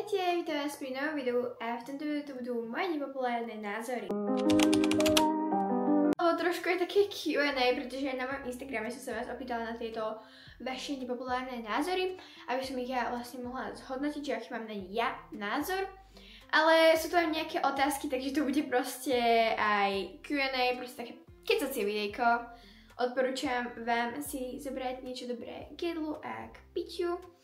Ahojte, vítam vás pri novom videu a v tomto videu to budú moje nepopulárne názory. Trošku je také Q&A, pretože na mojom Instagrame som sa vás opýtala na tieto vaše nepopulárne názory, aby som ich ja vlastne mohla zhodnotiť, že aký mám na ne ja názor. Ale sú to aj nejaké otázky, takže to bude proste aj Q&A, proste také kecacie videjko. Odporúčam vám si zobrať niečo dobré k jedlu a k piťu.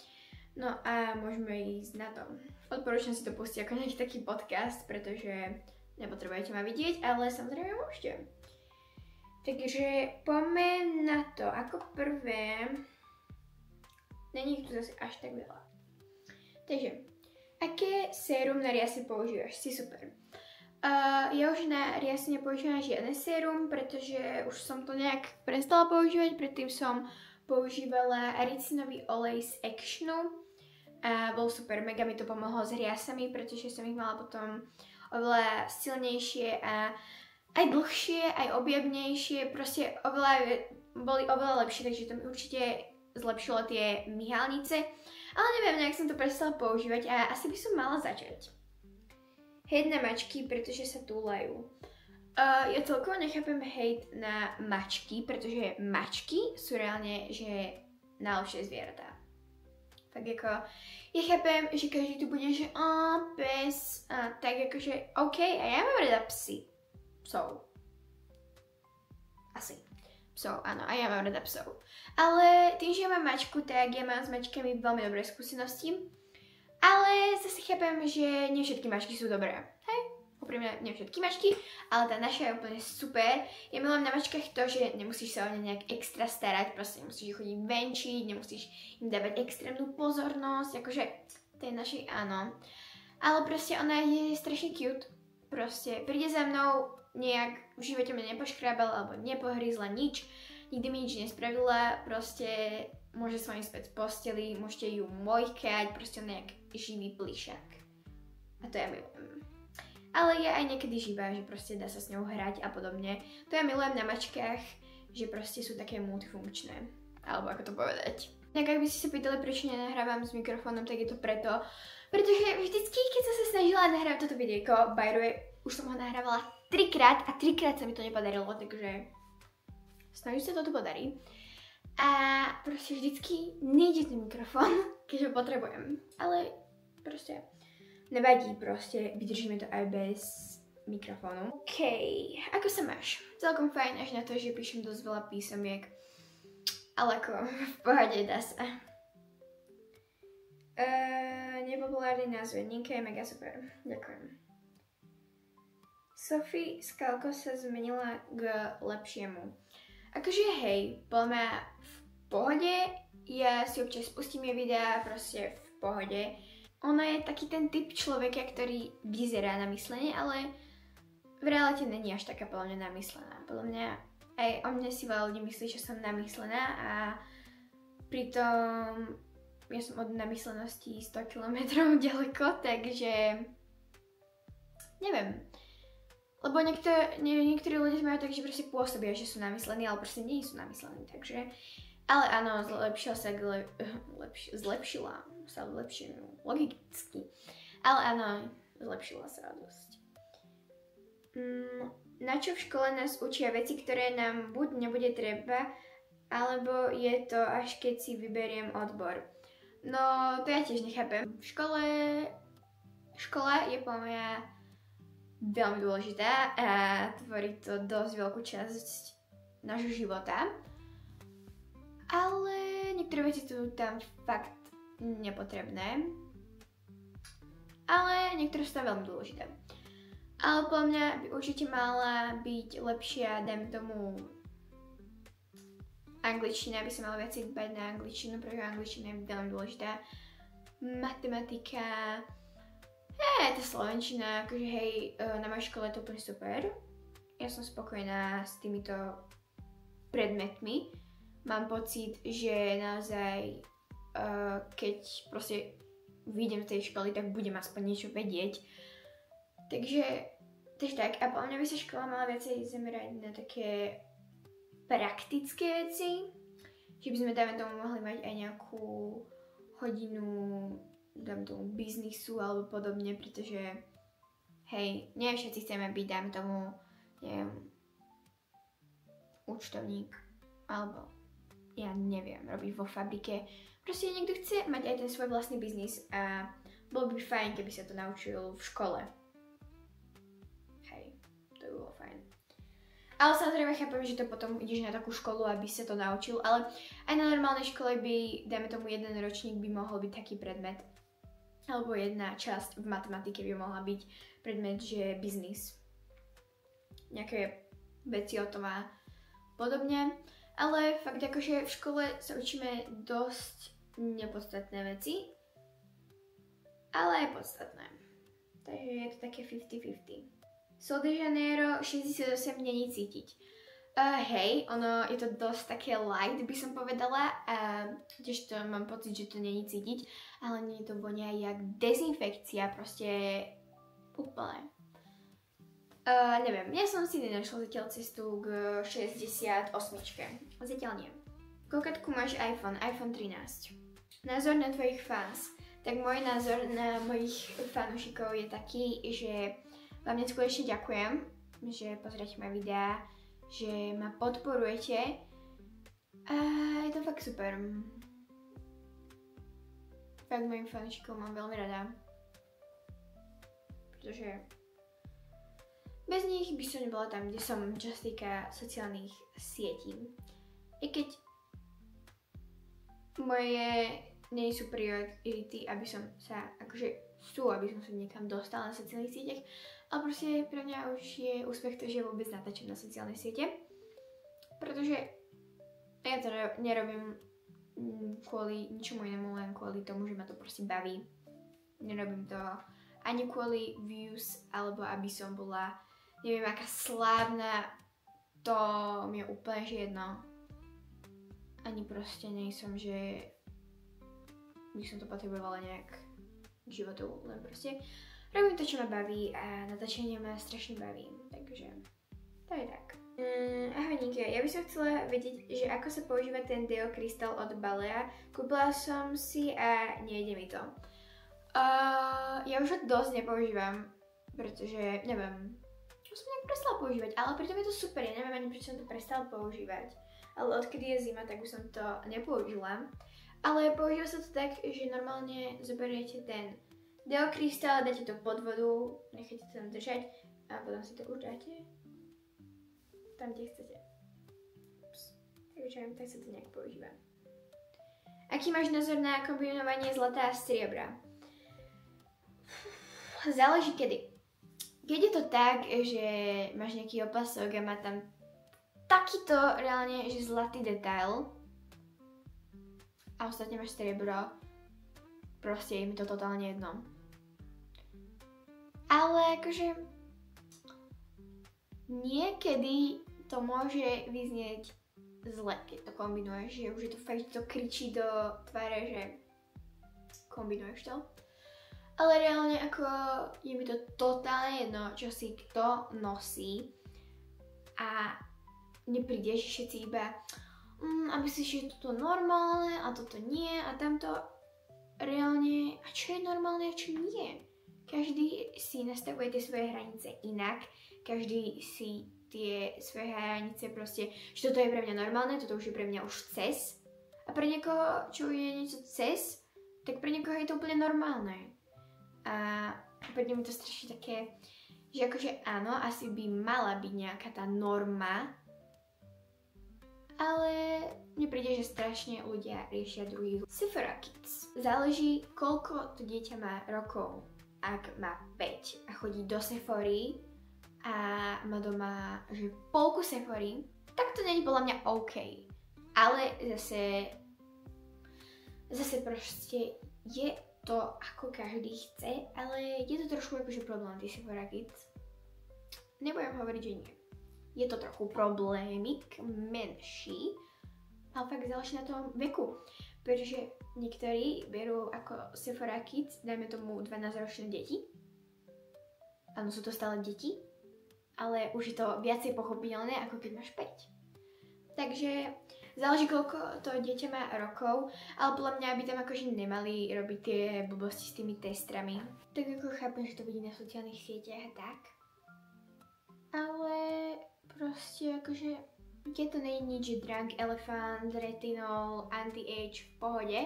No a môžeme ísť na to. Odporúčam si to pustiť ako nejaký taký podcast, pretože nepotrebujete ma vidieť, ale samozrejme môžete. Takže poďme na to. Ako prvé, není tu zase až tak veľa. Takže, aké sérum na riasy používaš? Si super. Ja už na riasy nepoužívam žiadne sérum, pretože už som to nejak prestala používať. Predtým som používala ricinový olej z Actionu a bol super, mega mi to pomohlo s riasami, pretože som ich mala potom oveľa silnejšie a aj dlhšie, aj objemnejšie, proste boli oveľa lepšie, takže to mi určite zlepšilo tie myhalnice. Ale neviem, nejak som to prestala používať a asi by som mala začať. Hejt na mačky, pretože sa túlajú. Ja celkovo nechápem hejt na mačky, pretože mačky sú reálne, že najlepšie zvieratá. Tak ako, ja chápem, že každý tu bude, že pes, tak akože, OK, a ja mám rada psy. Psov. Asi. Psov, áno, a ja mám rada psov. Ale tým, že ja mám mačku, tak ja mám s mačkami veľmi dobré skúsenosti. Ale zase chápem, že nie všetky mačky sú dobré. Hej? Úprimne, nie všetky mačky, ale tá naša je úplne super. Ja milujem na mačkách to, že nemusíš sa o ne nejak extra starať, proste nemusíš ich chodiť venčiť, nemusíš im dávať extrémnu pozornosť, akože tej našej áno. Ale proste ona je strašne cute. Proste príde za mnou, nejak v živote mňa nepoškrábala alebo nepohryzla nič, nikdy mi nič nespravila, proste môže s vami späť z posteli, môžete ju mojkať, proste ona je živý plišák. A to ja milujem. Ale je aj niekedy živá, že proste dá sa s ňou hrať a podobne. To ja milujem na mačkách, že proste sú také multifunkčné. Alebo ako to povedať. Tak ak by ste sa pýtali, prečo nenahrávam s mikrofónom, tak je to preto. Pretože vždycky, keď som sa snažila nahrávať toto videjko, by the way, už som ho nahrávala 3-krát a 3-krát sa mi to nepodarilo, takže snažím sa toto podarí. A proste vždycky nejde ten mikrofón, keď ho potrebujem. Ale proste nevadí, proste vydržíme to aj bez mikrofónu. OK, ako sa máš? Celkom fajn, až na to, že píšem dosť veľa písomiek. Ale ako, v pohode dá sa. Nepopulárny názov, Ninka je mega super. Ďakujem. Sophie Skalko sa zmenila k lepšiemu. Akože hej, podľa mňa v pohode, ja si občas pustím jej videá, proste v pohode. Ona je taký ten typ človeka, ktorý vyzerá namyslene, ale v realite není až taká podľa mňa namyslená. Podľa mňa aj o mne si veľa ľudí myslí, že som namyslená a pritom ja som od namyslenosti 100 km ďaleko, takže neviem. Lebo niektorí ľudia majú tak, že proste pôsobia, že sú namyslení, ale proste nie sú namyslení, takže ale áno, zlepšila sa logicky. Ale áno, zlepšila sa dosť. Na čo v škole nás učia veci, ktoré nám buď nebude treba, alebo je to až keď si vyberiem odbor. No, to ja tiež nechápem. Škola je podľa mňa veľmi dôležitá a tvorí to dosť veľkú časť nášho života. Ale niektoré veci sú tam fakt nepotrebné. Ale niektoré sú tam veľmi dôležité. Ale podľa mňa by určite mala byť lepšia, dajme tomu, angličtina, by sa mala viacej dbať na angličtinu, pretože angličtina je veľmi dôležitá. Matematika, tá slovenčina, akože hej, na mojej škole je to úplne super. Ja som spokojná s týmito predmetmi. Mám pocit, že naozaj, keď proste vyjdem z tej školy, tak budem aspoň niečo vedieť. Takže tak, a podľa mňa by sa škola mala viacej zamerať na také praktické veci, že by sme dáme tomu mohli mať aj nejakú hodinu dám tomu biznisu alebo podobne, pretože hej, nie všetci chceme byť, dám tomu, neviem, účtovník alebo ja neviem, robiť vo fabrike. Proste niekto chce mať aj ten svoj vlastný biznis a bolo by fajn, keby sa to naučil v škole. Hej, to by bolo fajn. Ale samozrejme chápem, že to potom ideš na takú školu, aby sa to naučil, ale aj na normálnej škole by, dajme tomu jeden ročník by mohol byť taký predmet, alebo jedna časť v matematike by mohla byť predmet, že biznis. Nejaké veci o tom a podobne, ale fakt akože v škole sa učíme dosť nepodstatné veci, ale aj podstatné. Takže je to také 50-50. Sol de Janeiro 68 není cítiť. Hej, ono je to dosť také light, by som povedala. Tiež to mám pocit, že to není cítiť, ale nie to vonia jak dezinfekcia, proste úplne. Neviem, ja som si nenašla zatiaľ cestu k 68. Zatiaľ nie. Koľkatku máš iPhone 13. Názor na tvojich fans. Tak môj názor na mojich fanúšikov je taký, že vám neskutočne ďakujem, že pozriete moje videá, že ma podporujete a je to fakt super. Fakt mojim fanúšikom mám veľmi rada, pretože bez nich by som nebola tam, kde som, čo sa týka sociálnych sietí. I keď moje nie sú priority, aby som sa, akože aby som sa niekam dostala na sociálnych sieťach, ale proste pre mňa už je úspech to, že vôbec natáčam na sociálne siete, pretože ja to nerobím kvôli ničomu inému, len kvôli tomu, že ma to proste baví. Nerobím to ani kvôli views, alebo aby som bola, neviem, aká slávna, to mi je úplne že jedno. Ani proste nie som, že by som to potrebovala nejak k životu, len proste robím to, čo ma baví a natáčanie ma strašne baví, takže to je tak. Ahoj Nike, ja by som chcela vedieť, že ako sa používa ten Deo Crystal od Balea. Kúpila som si a nejde mi to. Ja už ho dosť nepoužívam, pretože neviem, už som nejak prestala používať, ale pritom je to super, ja neviem ani prečo som to prestala používať. Ale odkedy je zima, tak už som to nepoužila. Ale používa sa to tak, že normálne zoberiete ten Deo Crystal, dáte to pod vodu, necháte to tam držať a potom si to už dáte tam, kde chcete. Takže tak sa to nejak používa. Aký máš názor na kombinovanie zlata a striebra? Záleží kedy. Keď je to tak, že máš nejaký opasok a má tam takýto reálne, že zlatý detail a ostatne máš striebro, proste je mi to totálne jedno. Ale akože niekedy to môže vyznieť zle, keď to kombinuješ, že už je to fakt, to kričí do tváre, že kombinuješ to. Ale reálne ako je mi to totálne jedno, čo si kto nosí a nepríde, že všetci iba aby si, že toto normálne a toto nie a tamto reálne, a čo je normálne a čo nie. Každý si nastavuje tie svoje hranice inak, každý si tie svoje hranice proste, že toto je pre mňa normálne, toto už je pre mňa už cez a pre niekoho, čo je niečo cez, tak pre niekoho je to úplne normálne. A preto mi to strašne také, že akože áno, asi by mala byť nejaká tá norma, ale mne príde, že strašne ľudia riešia druhých. Sephora Kids. Záleží, koľko to dieťa má rokov. Ak má 5 a chodí do Sephory a má doma, že polku Sephory, tak to není podľa mňa OK. Ale zase proste je to ako každý chce, ale je to trošku akože problém, tí Sephora Kids. Nebudem hovoriť, že nie. Je to trochu problémik menší, ale fakt záleží na tom veku. Pretože niektorí berú ako Sephora Kids, dajme tomu 12-ročné deti. Áno, sú to stále deti, ale už je to viacej pochopiteľné, ako keď máš 5. Takže Záleží, koľko to dieťa má rokov, ale podľa mňa by tam akože nemali robiť tie blbosti s tými testrami. Tak ako chápem, že to bude na sociálnych sieťach a tak. Ale proste akože, keď to nie je nič, že Drunk Elephant, retinol, anti-age v pohode,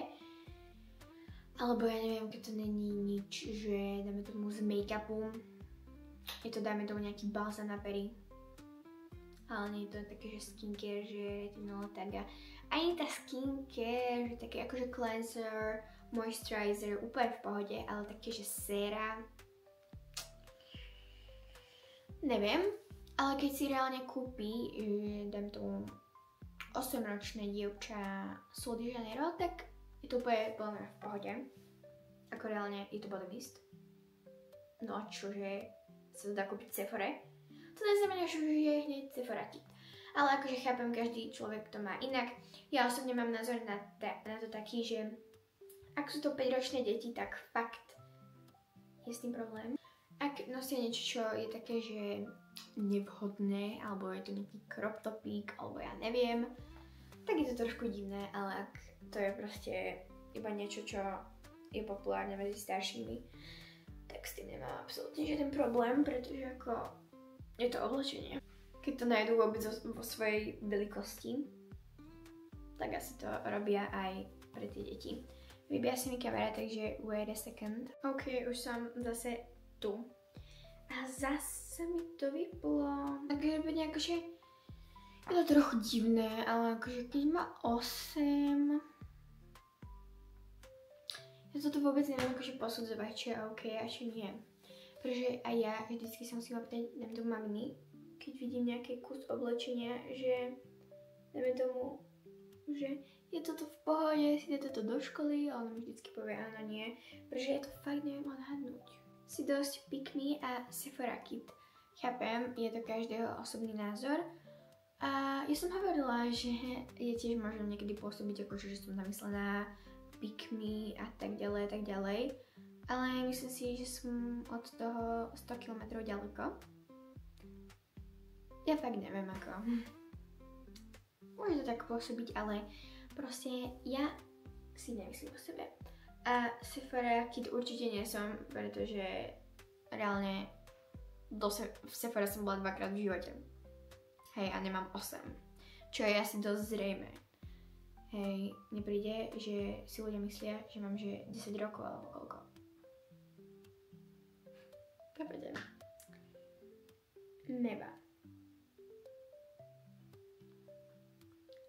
alebo ja neviem, keď to není nič, že dáme tomu z make-upu, je to dáme tomu nejaký balzam na pery. Ale nie je to také, že skincare, že retinol tak a ani tá skincare, že také akože cleanser, moisturizer, úplne v pohode, ale také, že séra. Neviem, ale keď si reálne kúpi, dám tomu 8-ročné dievča Sol de Janeiro, tak je to úplne plné v pohode. Ako reálne je to body mist. No, čože sa to dá kúpiť v Sephore. To neznamená, že je hneď Sephora kit. Ale akože chápem, každý človek to má inak. Ja osobne mám názor na to taký, že ak sú to 5-ročné deti, tak fakt je s tým problém. Ak nosia niečo, čo je také, že nevhodné, alebo je to nejaký crop topík, alebo ja neviem, tak je to trošku divné, ale ak to je proste iba niečo, čo je populárne medzi staršími, tak s tým nemám absolútne žiaden problém, pretože ako je to oblečenie. Keď to nájdú vôbec vo svojej veľkosti, tak asi to robia aj pre tie deti. Vybíja sa mi kamera, takže wait a second. OK, už som zase tu. A zase mi to vyplo. Takže bude akože, je to trochu divné, ale akože keď má 8... Ja toto vôbec neviem akože posudzovať, čo je OK a čo nie. Pretože aj ja vždycky som si opýtať, dám tomu maminy, keď vidím nejaký kus oblečenia, že dáme tomu, že je toto v pohode, si dá toto do školy a ona mi vždycky povie áno, nie, pretože ja to fakt neviem odhadnúť. Si dosť pick me a Sephora kit. Chápem, je to každého osobný názor a ja som hovorila, že je tiež možno niekedy pôsobiť akože, že som zamyslená pick me a tak ďalej. Ale myslím si, že som od toho 100 km ďaleko. Ja fakt neviem ako. Môže to tak pôsobiť, ale proste ja si nemyslím o sebe. A Sephora kit určite nie som, pretože reálne v Sephora som bola 2-krát v živote. Hej, a nemám 8. Čo je asi dosť zrejmé. Hej, mne príde, že si ľudia myslia, že mám že 10 rokov alebo koľko. Chápete? Neba.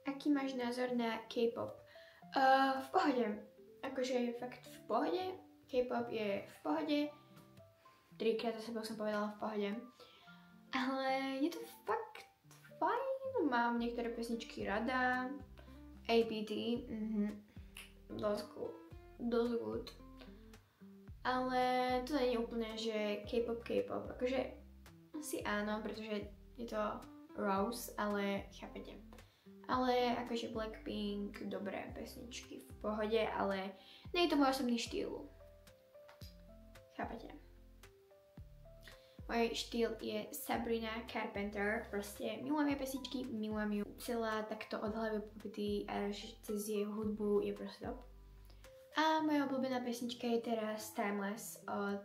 Aký máš názor na K-pop? V pohode. Akože fakt v pohode. K-pop je v pohode. 3-krát za sebou som povedala v pohode. Ale je to fakt fajn. Mám niektoré pesničky rada. APT. Dosť good. Ale to nie je úplne, že K-pop. Akože asi áno, pretože je to Rose, ale chápete. Ale akože Blackpink, dobré pesničky v pohode, ale nie je to môj osobný štýl. Chápete? Môj štýl je Sabrina Carpenter, proste milujem jej pesničky, milujem ju. Celá takto od hlavy po pety až cez jej hudbu je proste top. A moja obľúbená pesnička je teraz Timeless od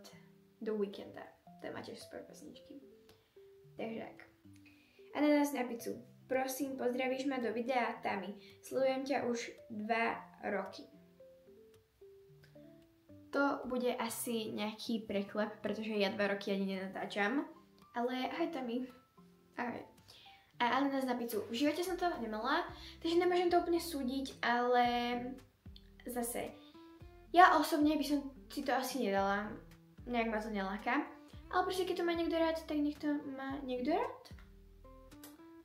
The Weeknda. To má tiež super pesničky. Takže tak. A na nás na pizzu. Prosím, pozdravíš ma do videa Tami. Sledujem ťa už 2 roky. To bude asi nejaký preklep, pretože ja 2 roky ani nenatáčam. Ale ahoj Tami. Ahoj. A ale nás na pizzu. V živote som to nemala, takže nemôžem to úplne súdiť, ale zase ja osobne by som si to asi nedala, nejak ma to neláka. Ale proste keď to má niekto rád, tak nech to má niekto rád.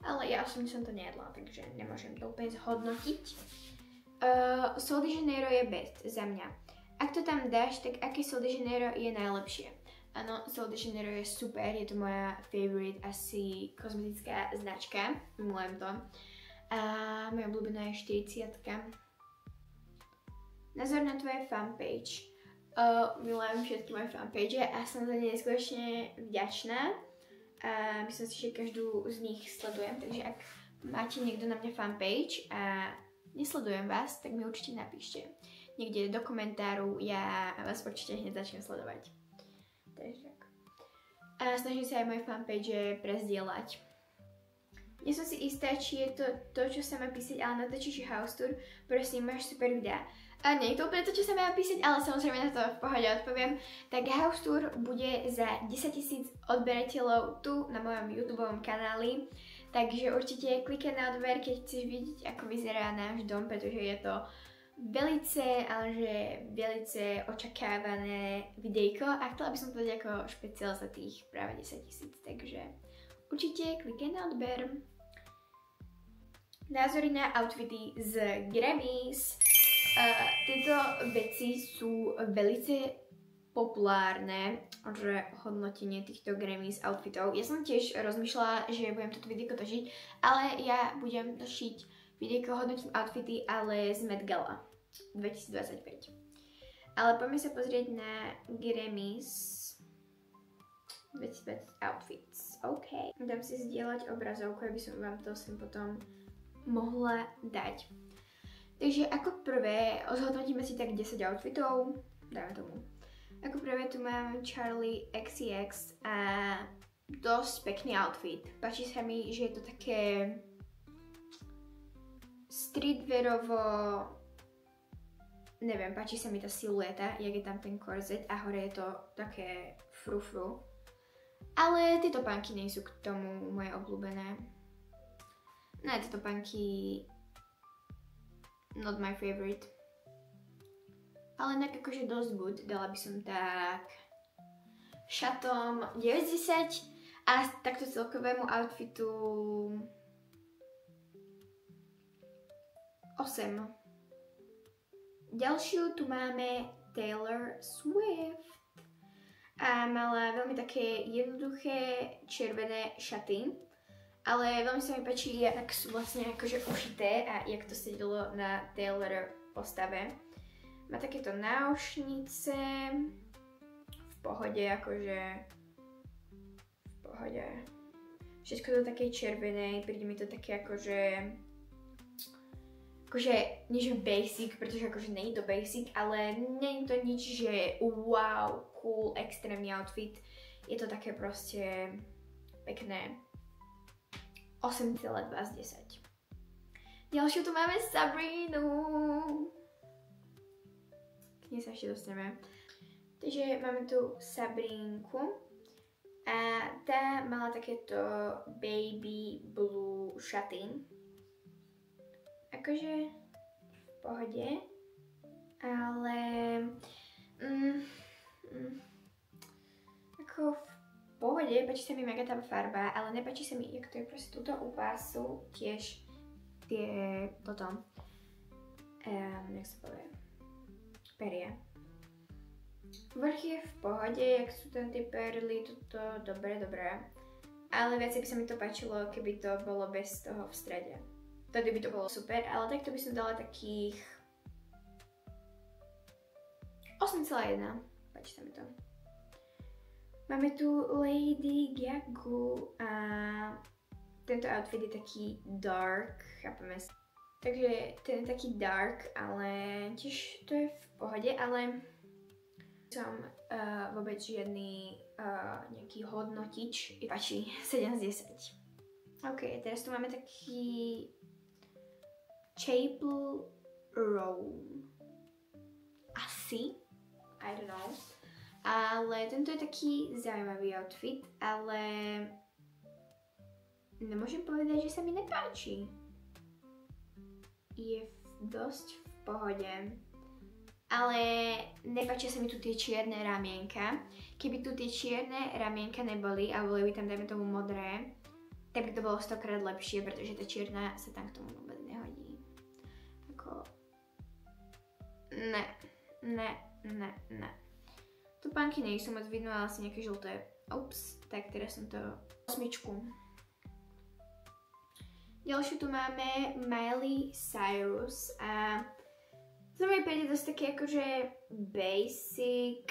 Ale ja osobne som to nejedla, takže nemôžem to úplne zhodnotiť. Sol de Janeiro je best za mňa. Ak to tam dáš, tak aký Sol de Janeiro je najlepšie? Áno, Sol de Janeiro je super, je to moja favorite asi kozmetická značka, milujem to. A moja obľúbená je 40-ka. Názor na tvoje fanpage. Milujem všetky moje fanpage a som za ne neskutočne vďačná. A myslím si, že každú z nich sledujem, takže ak máte niekto na mňa fanpage a nesledujem vás, tak mi určite napíšte. Niekde do komentáru, ja vás určite hneď začnem sledovať. Takže tak. A snažím sa aj moje fanpage prezdieľať. Nie som si istá, či je to, čo sa má písať, ale natáčiš house tour, prosím, máš super videá. A nie je to úplne to, čo sa má písať, ale samozrejme na to v pohode odpoviem. Tak house tour bude za 10 000 odberateľov tu na mojom YouTubeovom kanáli. Takže určite klikaj na odber, keď chceš vidieť, ako vyzerá náš dom, pretože je to velice očakávané videjko a chcela by som to dať ako špeciál za tých práve 10 000, takže určite klikaj na odber. Názory na outfity z Grammys. Tieto veci sú velice populárne, že hodnotenie týchto Grammys outfitov. Ja som tiež rozmýšľala, že budem toto videjko točiť, ale ja budem točiť videjko hodnotím outfity, ale z Met Gala 2025. Ale poďme sa pozrieť na Grammys 2020 outfits. OK. Dám si zdieľať obrazovku, aby som vám to sem potom mohla dať. Takže ako prvé, zhodnotíme si tak 10 outfitov, dáme tomu. Ako prvé tu mám Charli XCX a dosť pekný outfit. Páči sa mi, že je to také streetwearovo, neviem, páči sa mi tá silueta, jak je tam ten korzet a hore je to také frufru. Ale tieto pánky nie sú k tomu moje obľúbené. No, tieto pánky not my favorite. Ale inak akože dosť good, dala by som tak šatom 90 a takto celkovému outfitu 8. Ďalšiu tu máme Taylor Swift a mala veľmi také jednoduché červené šaty, ale veľmi sa mi páči, jak sú vlastne akože ušité a jak to sedelo na Taylor postave. Má takéto náušnice, v pohode, akože v pohode. Všetko to také červené, príde mi to také akože nie že basic, pretože akože nie je to basic, ale nie je to nič, že wow, cool, extrémny outfit. Je to také proste pekné. 8,2 z 10. Ďalšiu tu máme Sabrinu. K nej sa ešte dostaneme. Takže máme tu Sabrinku a tá mala takéto baby blue šaty. Akože v pohode, ale ako v pohode, páči sa mi mega tá farba, ale nepáči sa mi, jak to je proste túto u pásu, tiež tie potom, jak sa povie, peria. Vrch je v pohode, jak sú tam tie perly, toto dobre. Ale viacej by sa mi to páčilo, keby to bolo bez toho v strede. Tady by to bolo super, ale takto by som dala takých 8,1. Páči sa mi to. Máme tu Lady Gaga a tento outfit je taký dark, chápeme sa. Takže ten je taký dark, ale tiež to je v pohode, ale som vôbec žiadny nejaký hodnotič. Páči 7 z 10. OK, teraz tu máme taký Chapel Row. Asi. I don't know. Ale tento je taký zaujímavý outfit, ale nemôžem povedať, že sa mi nepáči. Je dosť v pohode. Ale nepáčia sa mi tu tie čierne ramienka. Keby tu tie čierne ramienka neboli a boli by tam, dajme tomu, modré, tak by to bolo 100-krát lepšie, pretože tá čierna sa tam k tomu vôbec nehodí. Ako... Ne. Topánky nie sú moc vidno, ale asi nejaké žlté. Ups, tak teraz som to 8. Ďalšiu tu máme Miley Cyrus a to mi príde dosť také akože basic,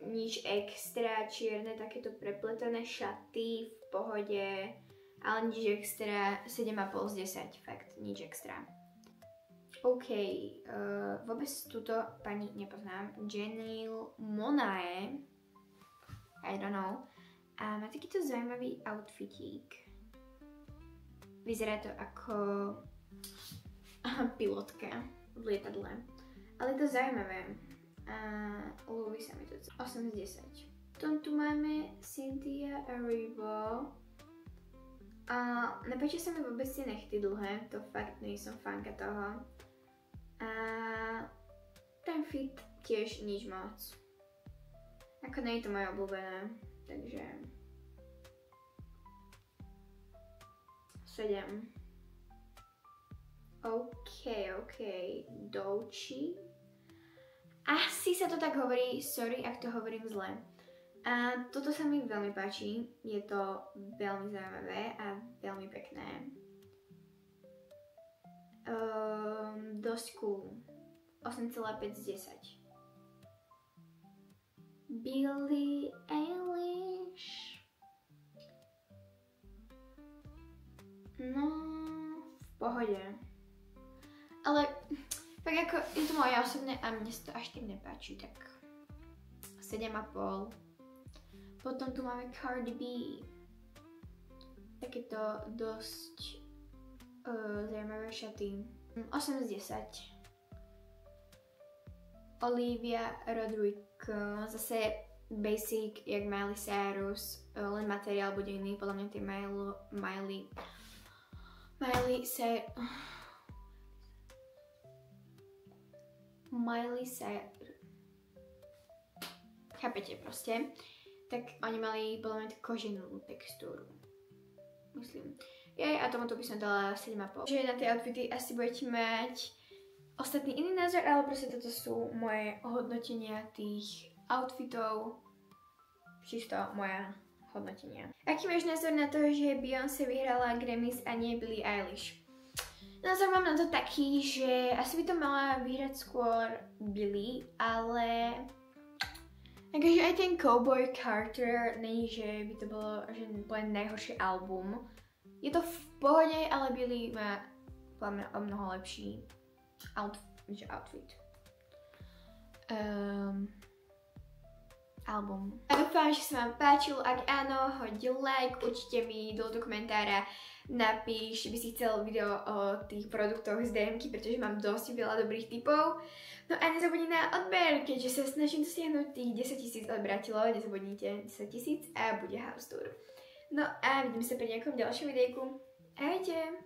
nič extra, čierne takéto prepletané šaty v pohode ale nič extra, 7,5 z 10, fakt, nič extra. OK, vôbec túto pani nepoznám, Janelle Monáe, I don't know, a má takýto zaujímavý outfitík. Vyzerá to ako pilotka v lietadle, ale je to zaujímavé a ľúbi sa mi to 8 z 10. Potom tu máme Cynthia Erivo. Nepáčia sa mi vôbec tie nechty dlhé, to fakt nie som fanka toho. A ten fit tiež nič moc. Ako nie je to moje obľúbené, takže 7. OK, Doechii. Asi sa to tak hovorí, sorry ak to hovorím zle. A toto sa mi veľmi páči, je to veľmi zaujímavé a veľmi pekné. Dosť cool. 8,5 z 10. Billie Eilish. No, v pohode. Ale tak ako je to moje osobné a mne sa to až tak nepáči, tak 7,5. Potom tu máme Cardi B. Takéto dosť zaujímavé šaty. 8 z 10. Olivia Rodrigo. Zase basic, jak Miley Cyrus. Len materiál bude iný. Podľa mňa tie Miley Cyrus. Chápete proste? Tak oni mali podľa mňa koženú textúru. Myslím. A tomuto by som dala 7,5. Že na tie outfity asi budete mať ostatný iný názor, ale proste toto sú moje hodnotenia tých outfitov. Čisto moja hodnotenia. Aký máš názor na to, že Beyoncé vyhrala Grammys a nie Billie Eilish? Názor mám na to taký, že asi by to mala vyhrať skôr Billie, ale takže aj ten Cowboy Carter není, že by to bolo že najhoršie album. Je to v pohode, ale Billie má podľa mňa o mnoho lepší outfit. Album. A dúfam, že sa vám páčil. Ak áno, hoď like, určite mi dole do komentára napíš, by si chcel video o tých produktoch z DMky, pretože mám dosť veľa dobrých tipov. No a nezabudni na odber, keďže sa snažím dosiahnuť tých 10 000 odberateľov, nezabudnite 10 000 a bude house tour. No a vidíme sa pri nejakom ďalšom videjku. Ahojte!